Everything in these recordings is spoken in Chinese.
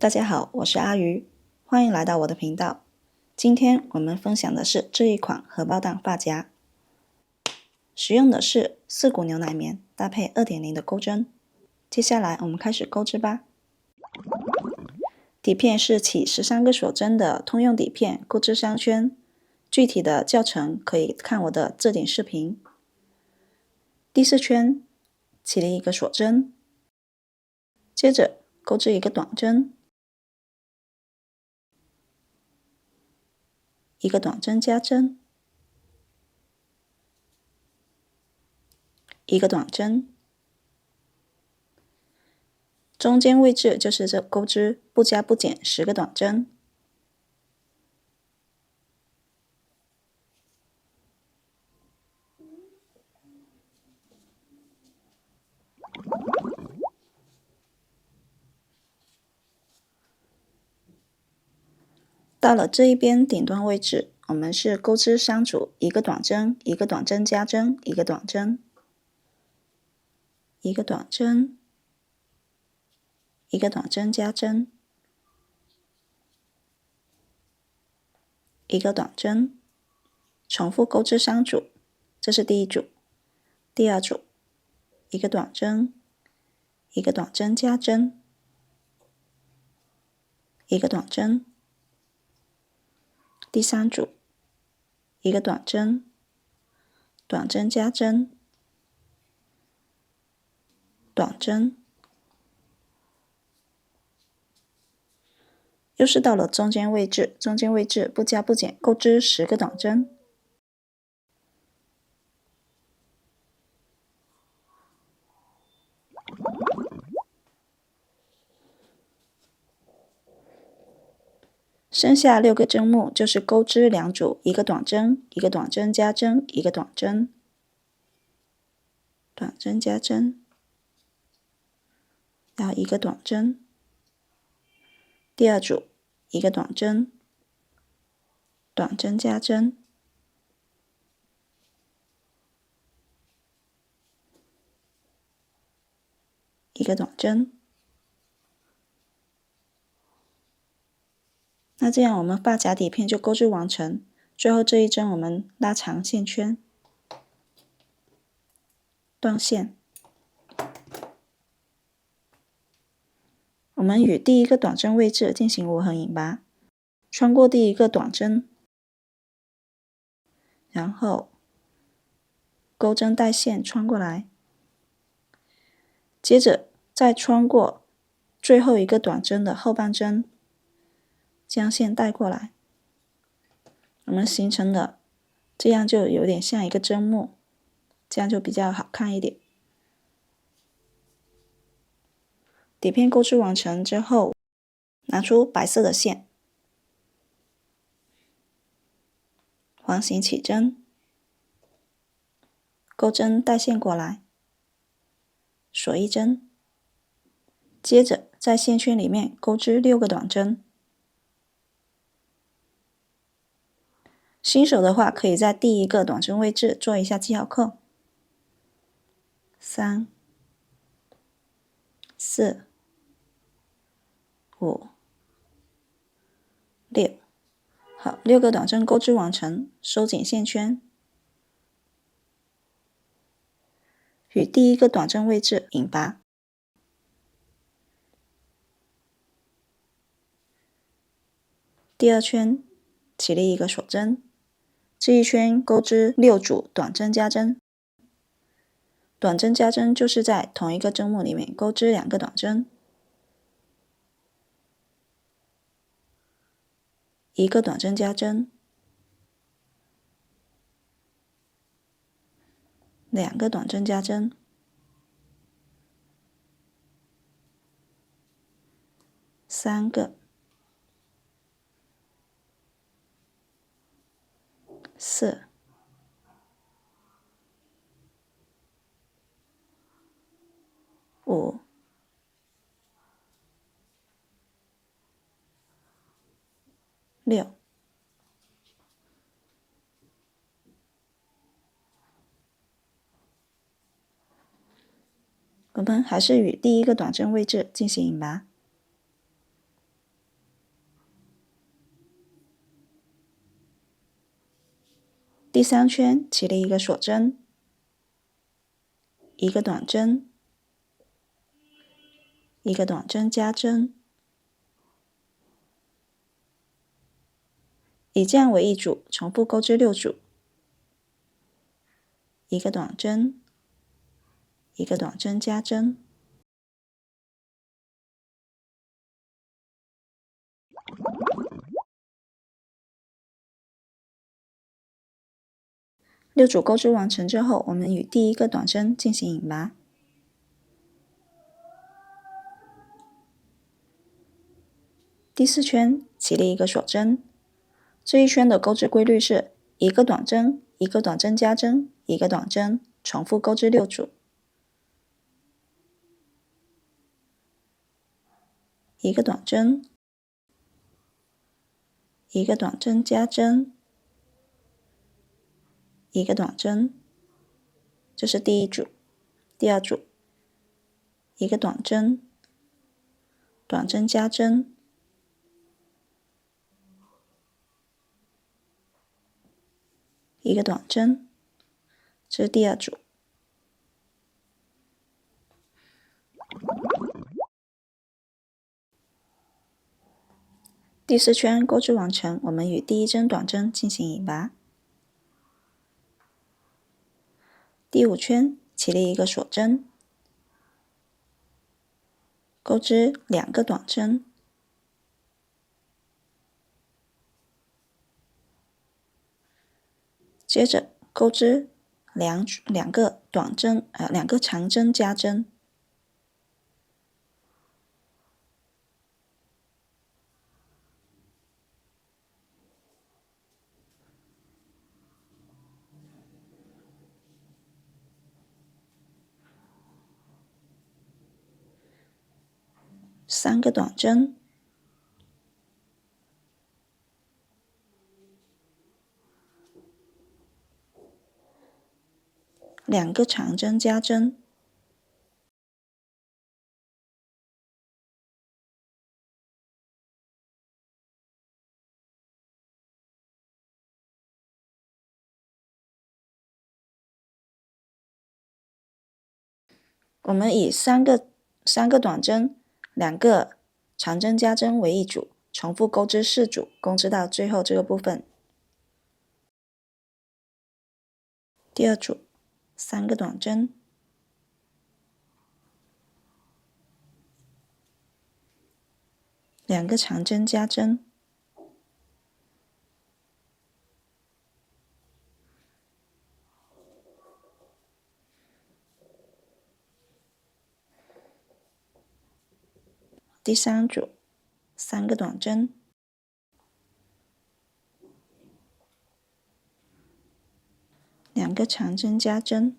大家好，我是阿鱼，欢迎来到我的频道。今天我们分享的是这一款荷包蛋发夹，使用的是4股牛奶棉搭配 2.0 的钩针。接下来我们开始钩织吧。底片是起13个锁针的通用底片，钩织3圈。具体的教程可以看我的置顶视频。第4圈起了一个锁针，接着钩织一个短针，一个短针加针，一个短针，中间位置就是这钩织不加不减10个短针。到了这一边顶端位置，我们是钩织3组，一个短针，一个短针加针，一个短针，一个短针，一个短针加针，一个短针，重复钩织3组，这是第一组。第二组，一个短针，一个短针加针，一个短针。第3组，一个短针，短针加针，短针。又是到了中间位置，中间位置不加不减钩织10个短针。剩下6个针目就是钩织2组，一个短针，一个短针加针，一个短针，短针加针，然后一个短针。第二组，一个短针，短针加针，一个短针。那这样我们发夹底片就钩织完成。最后这一针我们拉长线圈，断线。我们与第一个短针位置进行无痕引拔，穿过第一个短针，然后钩针带线穿过来，接着再穿过最后一个短针的后半针，将线带过来，我们形成的这样就有点像一个针目，这样就比较好看一点。底片钩织完成之后，拿出白色的线，环形起针，钩针带线过来，锁一针，接着在线圈里面钩织6个短针。新手的话，可以在第一个短针位置做一下记号扣。3、4、5、6，好，6个短针钩织完成，收紧线圈，与第一个短针位置引拔。第2圈起立一个锁针，这一圈钩织6组短针加针。短针加针就是在同一个针目里面钩织2个短针，一个短针加针，2个短针加针，3个，4、5、6。我们还是与第一个短针位置进行引拔。第3圈起立一个锁针，一个短针，一个短针加针，以这样为一组，重复钩织6组，一个短针，一个短针加针，6组钩织完成之后，我们与第1个短针进行引拔。第4圈起立一个锁针，这一圈的钩织规律是一个短针，一个短针加针，一个短针，重复钩织6组，一个短针，一个短针加针，一个短针，这是第1组。第2组，一个短针，短针加针，一个短针，这是第2组。第4圈钩织完成，我们与第1针短针进行引拔。第5圈起立一个锁针，钩织2个短针，接着钩织两个短针，2个长针加针，3个短针，2个长针加针，我们以3个短针、2个长针加针为一组，重复钩织4组，钩织到最后这个部分。第2组3个短针，2个长针加针，第3组3个短针，2个长针加针，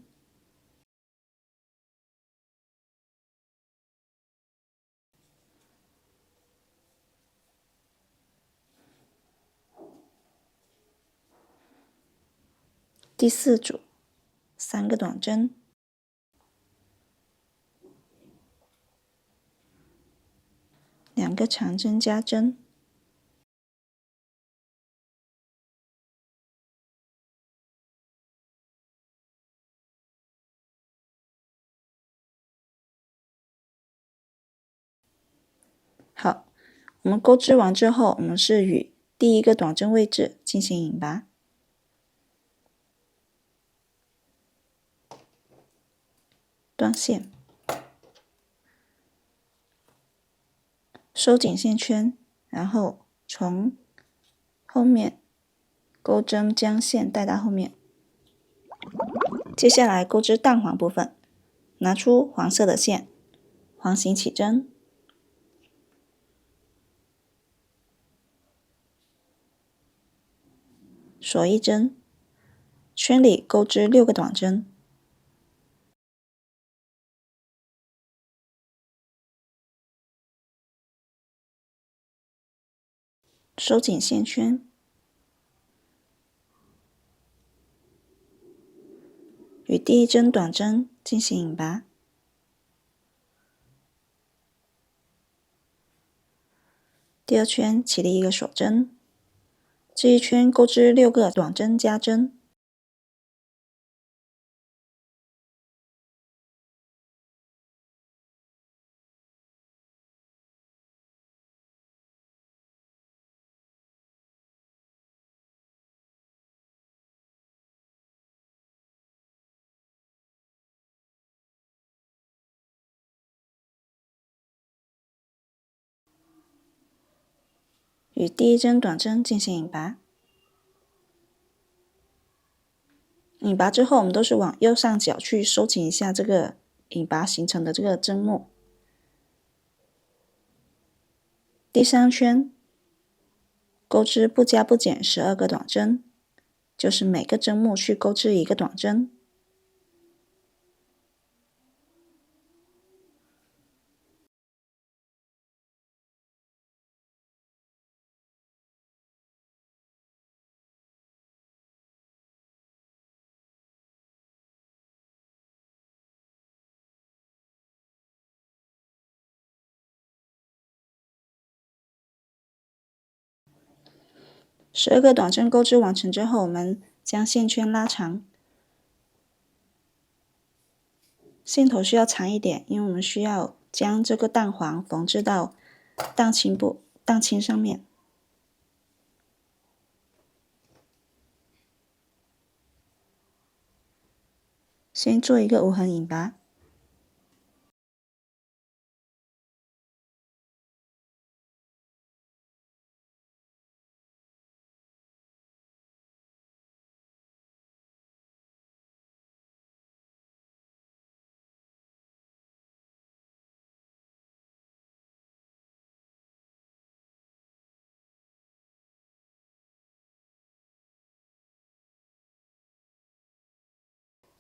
第4组3个短针，2个长针加针，好，我们钩织完之后，我们是与第1个短针位置进行引拔，断线，收紧线圈，然后从后面钩针将线带到后面。接下来钩织淡黄部分，拿出黄色的线，环形起针，锁1针，圈里钩织6个短针，收紧线圈，与第1针短针进行引拔。第2圈起立一个锁针，这一圈钩织6个短针加针，与第一针短针进行引拔。引拔之后，我们都是往右上角去收紧一下这个引拔形成的这个针目。第3圈钩织不加不减12个短针，就是每个针目去钩织1个短针。12个短针钩织完成之后，我们将线圈拉长，线头需要长一点，因为我们需要将这个蛋黄缝制到蛋清上面。先做一个无痕引拔，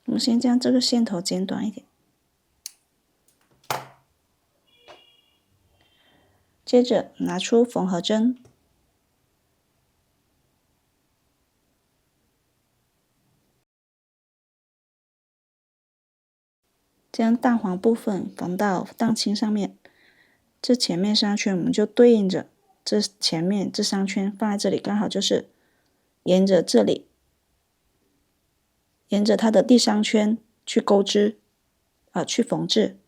我们先将这个线头剪短一点，接着拿出缝合针，将蛋黄部分缝到蛋清上面。这前面3圈我们就对应着这前面这3圈放在这里，刚好就是沿着这里，沿着它的第3圈去钩织，去缝制。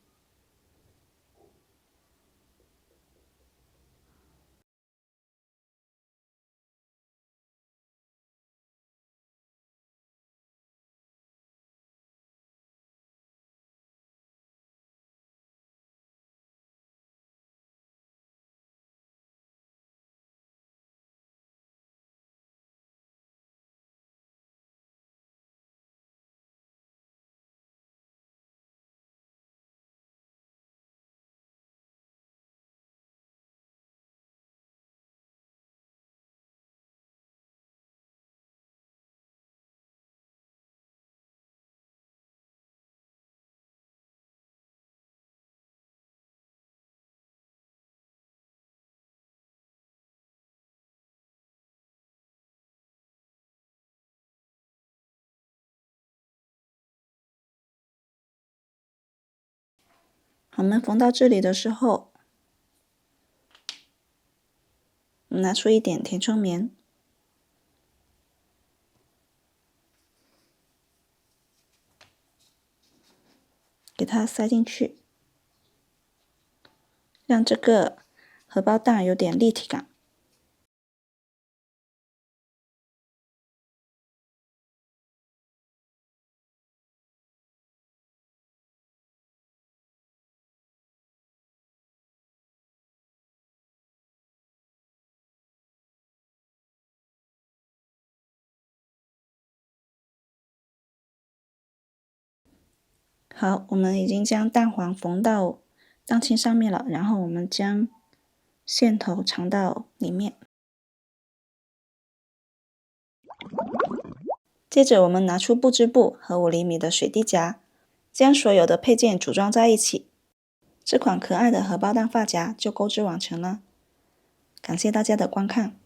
我们缝到这里的时候，我们拿出一点填充棉，给它塞进去，让这个荷包蛋有点立体感。好，我们已经将蛋黄缝到蛋清上面了，然后我们将线头藏到里面。接着我们拿出布织布和5厘米的水滴夹，将所有的配件组装在一起，这款可爱的荷包蛋发夹就钩织完成了。感谢大家的观看。